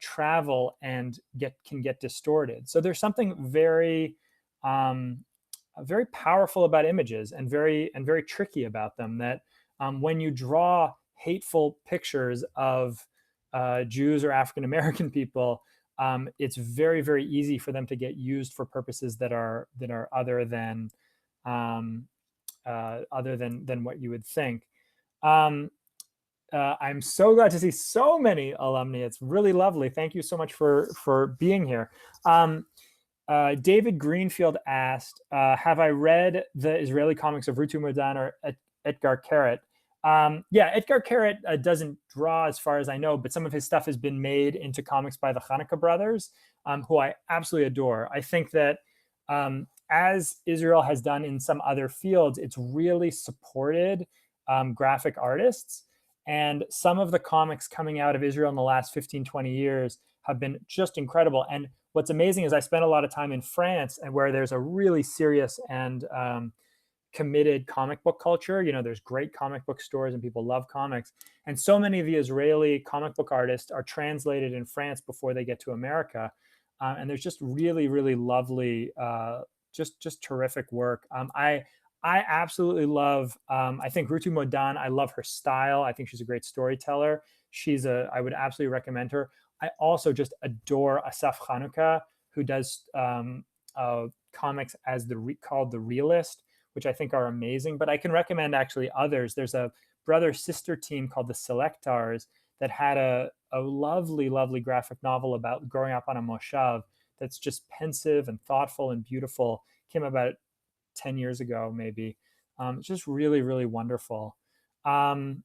S3: travel and can get distorted. So there's something very, very powerful about images and very tricky about them, that when you draw hateful pictures of Jews or African American people, it's very, very easy for them to get used for purposes that are other than what you would think. I'm so glad to see so many alumni. It's really lovely. Thank you so much for being here. David Greenfield asked, have I read the Israeli comics of Rutu Modan or Etgar Keret? Yeah, Etgar Keret doesn't draw as far as I know, but some of his stuff has been made into comics by the Hanukkah brothers, who I absolutely adore. I think that as Israel has done in some other fields, it's really supported graphic artists. And some of the comics coming out of Israel in the last 15, 20 years have been just incredible. And what's amazing is I spent a lot of time in France, and where there's a really serious and committed comic book culture. There's great comic book stores and people love comics. And so many of the Israeli comic book artists are translated in France before they get to America. And there's just really, really lovely, just terrific work. I absolutely love, I think Rutu Modan, I love her style. I think she's a great storyteller. I would absolutely recommend her. I also just adore Asaf Chanukah, who does comics as called The Realist, which I think are amazing. But I can recommend actually others. There's a brother-sister team called the Selectars that had a lovely, lovely graphic novel about growing up on a moshav that's just pensive and thoughtful and beautiful. Came about 10 years ago, maybe. It's just really, really wonderful. In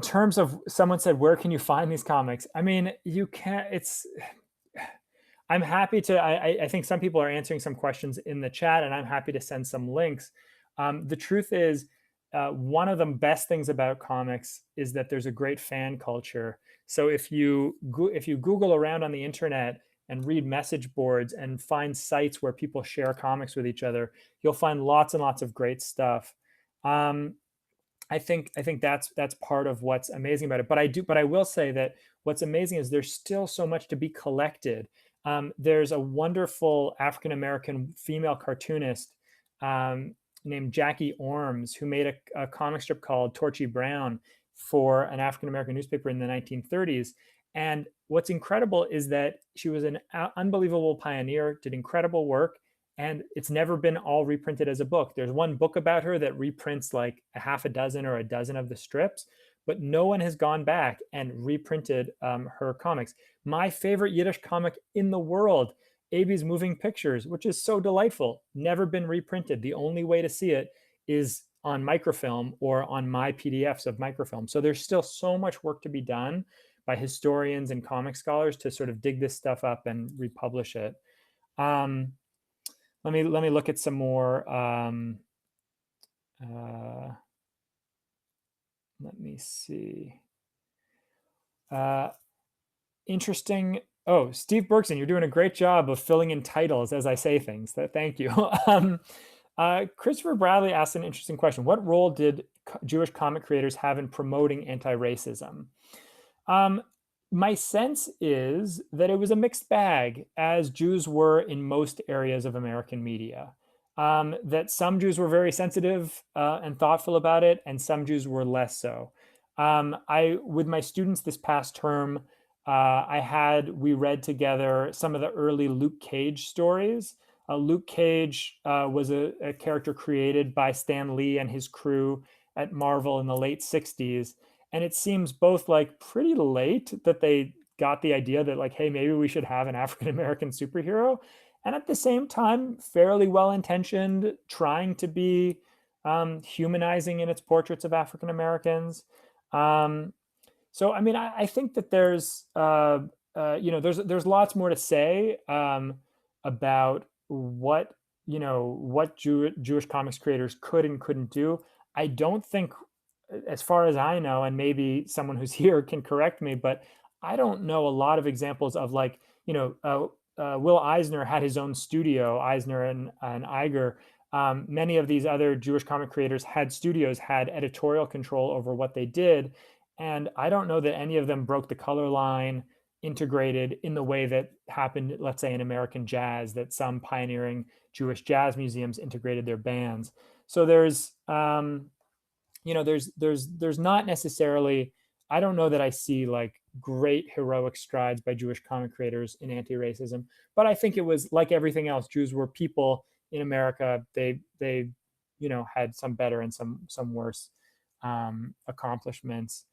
S3: terms of, someone said, where can you find these comics? I mean, you can't, I'm happy to, I think some people are answering some questions in the chat, and I'm happy to send some links. The truth is, one of the best things about comics is that there's a great fan culture. So if you Google around on the internet and read message boards and find sites where people share comics with each other, you'll find lots and lots of great stuff. I think that's part of what's amazing about it. But I will say that what's amazing is there's still so much to be collected. There's a wonderful African-American female cartoonist named Jackie Orms, who made a comic strip called Torchy Brown for an African-American newspaper in the 1930s. And what's incredible is that she was an unbelievable pioneer, did incredible work, and it's never been all reprinted as a book. There's one book about her that reprints like a half a dozen or a dozen of the strips, but no one has gone back and reprinted her comics. My favorite Yiddish comic in the world, Abe's Moving Pictures, which is so delightful, never been reprinted. The only way to see it is on microfilm or on my PDFs of microfilm. So there's still so much work to be done by historians and comic scholars to sort of dig this stuff up and republish it. Let me look at some more. Let me see. Interesting. Oh, Steve Bergson, you're doing a great job of filling in titles as I say things. Thank you. Christopher Bradley asked an interesting question. What role did Jewish comic creators have in promoting anti-racism? My sense is that it was a mixed bag, as Jews were in most areas of American media. That some Jews were very sensitive and thoughtful about it, and some Jews were less so. With my students this past term, we read together some of the early Luke Cage stories. Luke Cage was a character created by Stan Lee and his crew at Marvel in the late 60s. And it seems both like pretty late that they got the idea that like, hey, maybe we should have an African-American superhero. And at the same time, fairly well-intentioned, trying to be humanizing in its portraits of African-Americans. So, I mean, I think that there's lots more to say about what Jewish comics creators could and couldn't do. I don't think, as far as I know, and maybe someone who's here can correct me, but I don't know a lot of examples of like, Will Eisner had his own studio, Eisner and Iger. Many of these other Jewish comic creators had studios, had editorial control over what they did. And I don't know that any of them broke the color line, integrated in the way that happened, let's say, in American jazz, that some pioneering Jewish jazz museums integrated their bands. So there's not necessarily, I don't know that I see like great heroic strides by Jewish comic creators in anti-racism, but I think it was like everything else. Jews were people in America. They had some better and some worse accomplishments.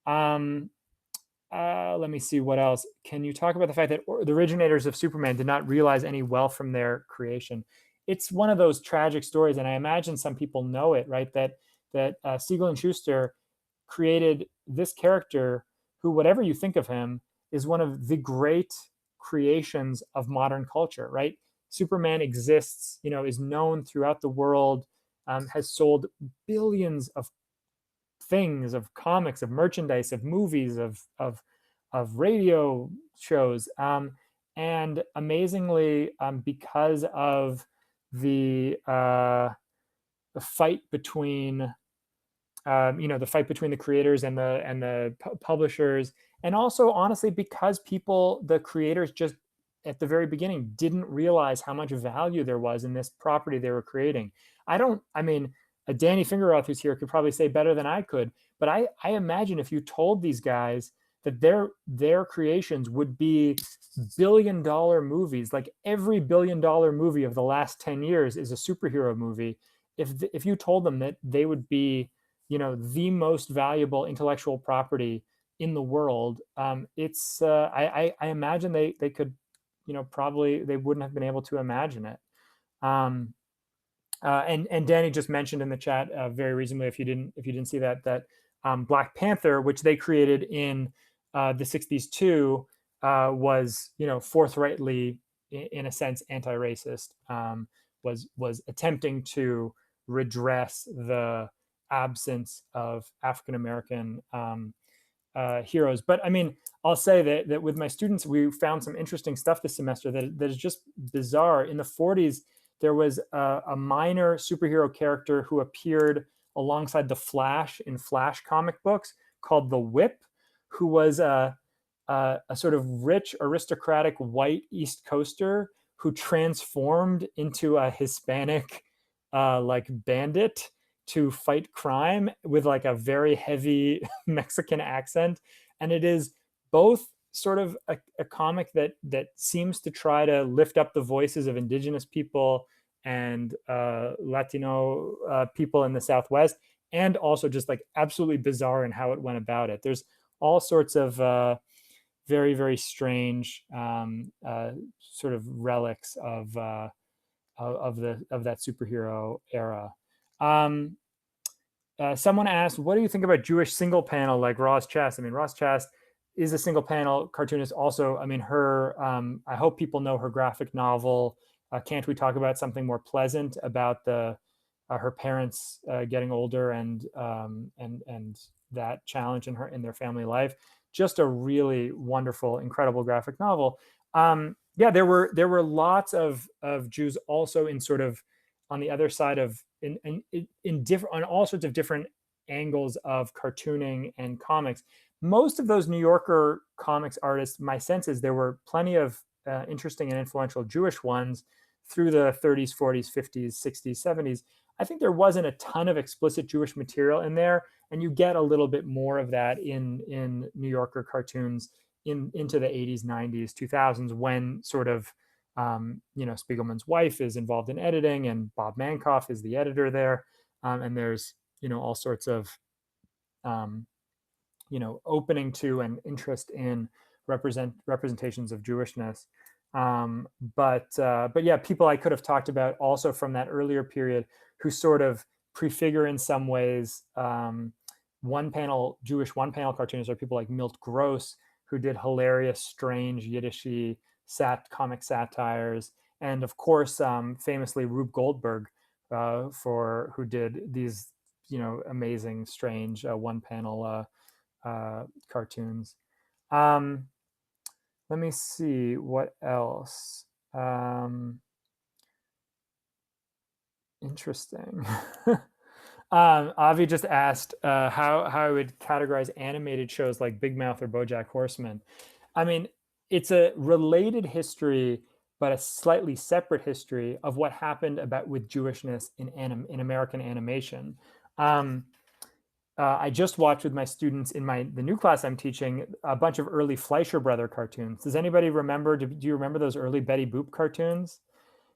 S3: Let me see what else. Can you talk about the fact that the originators of Superman did not realize any wealth from their creation? It's one of those tragic stories, and I imagine some people know it, right? That Siegel and Schuster created this character who, whatever you think of him, is one of the great creations of modern culture, right? Superman exists, is known throughout the world, has sold billions of things, of comics, of merchandise, of movies, of radio shows, and amazingly, because of the fight between the creators and the publishers, and also honestly because the creators just at the very beginning didn't realize how much value there was in this property they were creating. Danny Fingeroth, who's here, could probably say better than I could. But I imagine if you told these guys that their creations would be billion-dollar movies, like every billion-dollar movie of the last 10 years is a superhero movie. If you told them that they would be, the most valuable intellectual property in the world, I imagine they could, probably they wouldn't have been able to imagine it. And Danny just mentioned in the chat very reasonably, if you didn't see that Black Panther, which they created in the 60s too, was forthrightly, in a sense, anti-racist, was attempting to redress the absence of African American heroes. But I mean, I'll say that with my students, we found some interesting stuff this semester that is just bizarre. In the 40s, there was a minor superhero character who appeared alongside the Flash in Flash comic books called the Whip, who was a sort of rich, aristocratic white East Coaster who transformed into a Hispanic like bandit to fight crime with like a very heavy Mexican accent. And it is both sort of a comic that seems to try to lift up the voices of indigenous people and Latino people in the Southwest, and also just like absolutely bizarre in how it went about it. There's all sorts of very, very strange sort of relics of that superhero era. Someone asked, what do you think about Jewish single panel like Roz Chast? I mean, Roz Chast is a single panel cartoonist also. I mean, her, I hope people know her graphic novel, Can't We Talk About Something More Pleasant, about her parents getting older and that challenge in their family life. Just a really wonderful, incredible graphic novel. Yeah, there were lots of Jews also in sort of on the other side of in different, on all sorts of different angles of cartooning and comics. Most of those New Yorker comics artists, my sense is there were plenty of interesting and influential Jewish ones through the 30s, 40s, 50s, 60s, 70s. I think there wasn't a ton of explicit Jewish material in there, and you get a little bit more of that in New Yorker cartoons into the 80s, 90s, 2000s, when sort of Spiegelman's wife is involved in editing, and Bob Mankoff is the editor there, and there's all sorts of opening to and interest in representations of Jewishness. But yeah, people I could have talked about also from that earlier period who sort of prefigure in some ways Jewish one-panel cartoonists are people like Milt Gross, who did hilarious, strange Yiddishy comic satires, and of course, famously Rube Goldberg, who did these amazing, strange one-panel cartoons. Let me see what else. Interesting. Avi just asked how I would categorize animated shows like Big Mouth or BoJack Horseman. I mean, it's a related history, but a slightly separate history of what happened with Jewishness in American animation. I just watched with my students in the new class I'm teaching a bunch of early Fleischer Brother cartoons. Does anybody remember? Do you remember those early Betty Boop cartoons?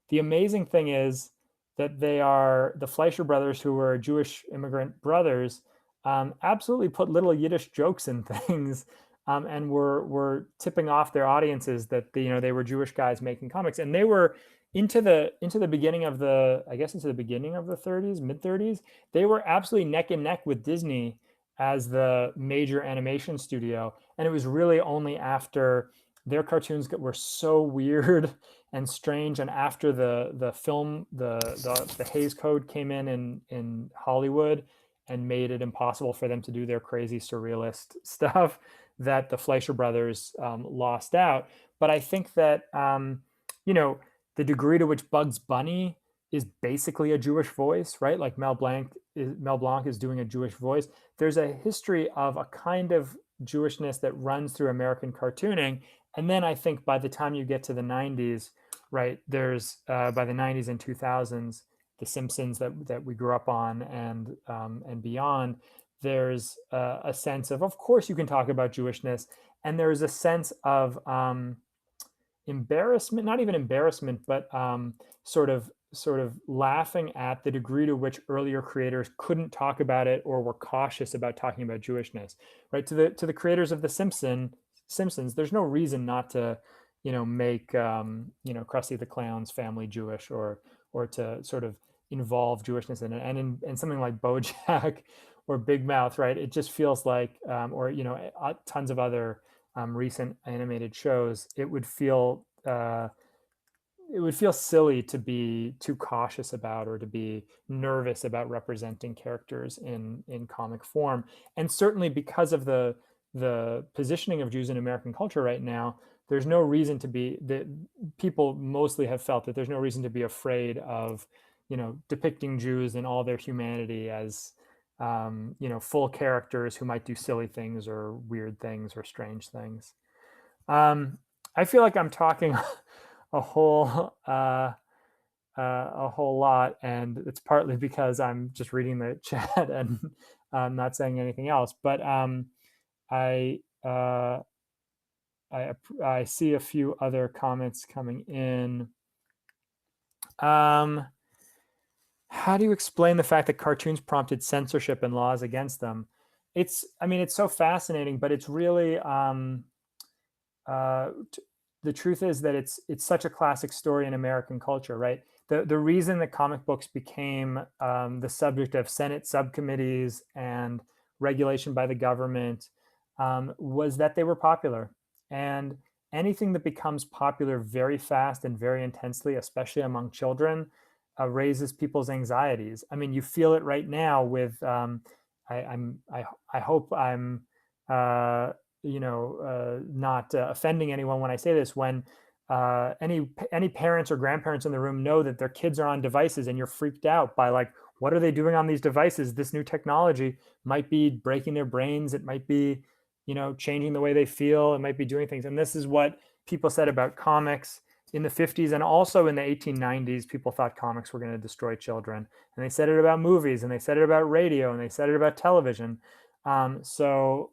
S3: The amazing thing is that they are the Fleischer brothers, who were Jewish immigrant brothers, absolutely put little Yiddish jokes in things, and were tipping off their audiences that they were Jewish guys making comics, and they were into the beginning of the 30s, mid 30s. They were absolutely neck and neck with Disney as the major animation studio, and it was really only after their cartoons were so weird and strange, and after the film, the Hays Code came in Hollywood and made it impossible for them to do their crazy surrealist stuff, that the Fleischer brothers lost out. But I think that the degree to which Bugs Bunny is basically a Jewish voice, right? Like Mel Blanc is doing a Jewish voice. There's a history of a kind of Jewishness that runs through American cartooning. And then I think by the time you get to the 90s, right, there's by the 90s and 2000s, The Simpsons that we grew up on and beyond, there's a sense of course you can talk about Jewishness, and there's a sense of embarrassment, not even embarrassment, but sort of laughing at the degree to which earlier creators couldn't talk about it or were cautious about talking about Jewishness, right? To the creators of the Simpsons, there's no reason not to, make Krusty the Clown's family Jewish, or to sort of involve Jewishness in it. And in something like BoJack or Big Mouth, right? It just feels like, or tons of other recent animated shows, it would feel silly to be too cautious about, or to be nervous about representing characters in comic form. And certainly because of the positioning of Jews in American culture right now, there's no reason to be, that people mostly have felt that there's no reason to be afraid of, depicting Jews in all their humanity as, full characters who might do silly things or weird things or strange things. I feel like I'm talking a whole lot, and it's partly because I'm just reading the chat and not saying anything else. But I see a few other comments coming in. How do you explain the fact that cartoons prompted censorship and laws against them? It's so fascinating, but it's really the truth is that it's such a classic story in American culture, right? The reason that comic books became the subject of Senate subcommittees and regulation by the government was that they were popular. And anything that becomes popular very fast and very intensely, especially among children, raises people's anxieties. I mean, you feel it right now with I hope I'm not offending anyone when I say this, when any parents or grandparents in the room know that their kids are on devices, and you're freaked out by, like, what are they doing on these devices? This new technology might be breaking their brains. It might be, changing the way they feel. It might be doing things. And this is what people said about comics in the 50s, and also in the 1890s. People thought comics were going to destroy children, and they said it about movies, and they said it about radio, and they said it about television. So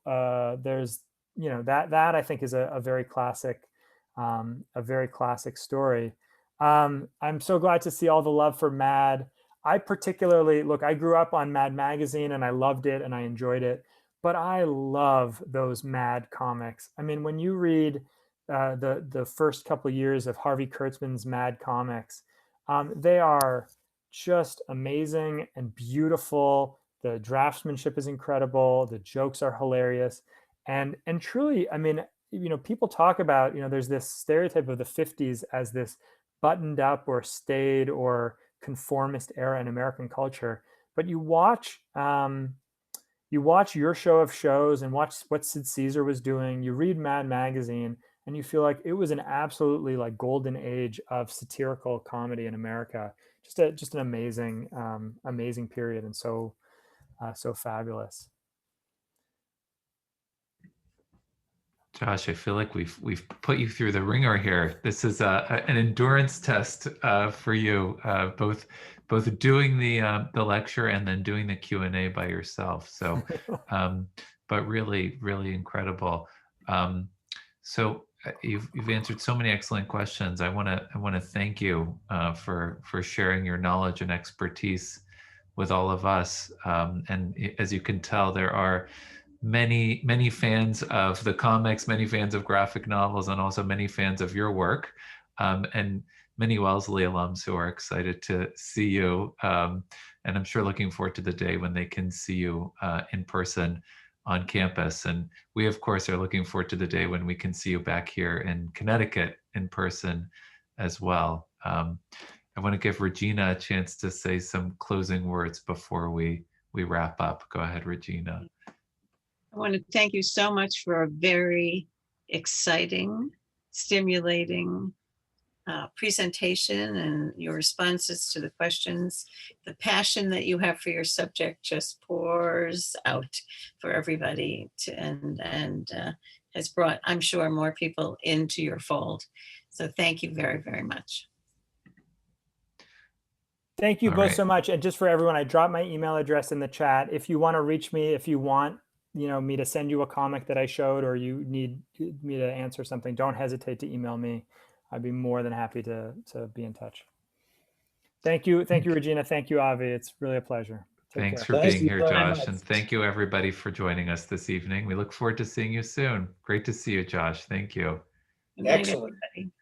S3: there's, that I think is a very classic story. I'm so glad to see all the love for Mad. I particularly, I grew up on Mad magazine, and I loved it and I enjoyed it, but I love those Mad comics. I mean, when you read the first couple of years of Harvey Kurtzman's Mad comics, they are just amazing and beautiful. The draftsmanship is incredible. The jokes are hilarious. And truly, I mean, people talk about, there's this stereotype of the 50s as this buttoned up or staid or conformist era in American culture. But you watch Your Show of Shows and watch what Sid Caesar was doing. You read Mad magazine, and you feel like it was an absolutely golden age of satirical comedy in America. Just an amazing period, and so fabulous.
S1: Josh, I feel like we've put you through the ringer here. This is an endurance test for you, both doing the lecture and then doing the Q&A by yourself. So, but really, really incredible. So you've answered so many excellent questions. I want to thank you for sharing your knowledge and expertise with all of us. And as you can tell, there are many fans of the comics, many fans of graphic novels, and also many fans of your work, and many Wellesley alums who are excited to see you. And I'm sure looking forward to the day when they can see you in person on campus. And we, of course, are looking forward to the day when we can see you back here in Connecticut in person as well. I want to give Regina a chance to say some closing words before we wrap up. Go ahead, Regina.
S2: I want to thank you so much for a very exciting, stimulating presentation, and your responses to the questions. The passion that you have for your subject just pours out for everybody, and has brought, I'm sure, more people into your fold. So thank you very, very much.
S3: Thank you
S1: All
S3: both
S1: right.
S3: so much. And just for everyone, I dropped my email address in the chat. If you want to reach me, if you want, me to send you a comic that I showed, or you need me to answer something, don't hesitate to email me. I'd be more than happy to be in touch. Thank you, Regina. Thank you, Avi. It's really a pleasure.
S1: Thanks
S3: care.
S1: for
S4: Thank
S1: being
S4: you
S1: here,
S4: very
S1: Josh.
S4: much.
S1: And thank you, everybody, for joining us this evening. We look forward to seeing you soon. Great to see you, Josh. Thank you.
S2: Good night,
S4: Excellent.
S2: everybody.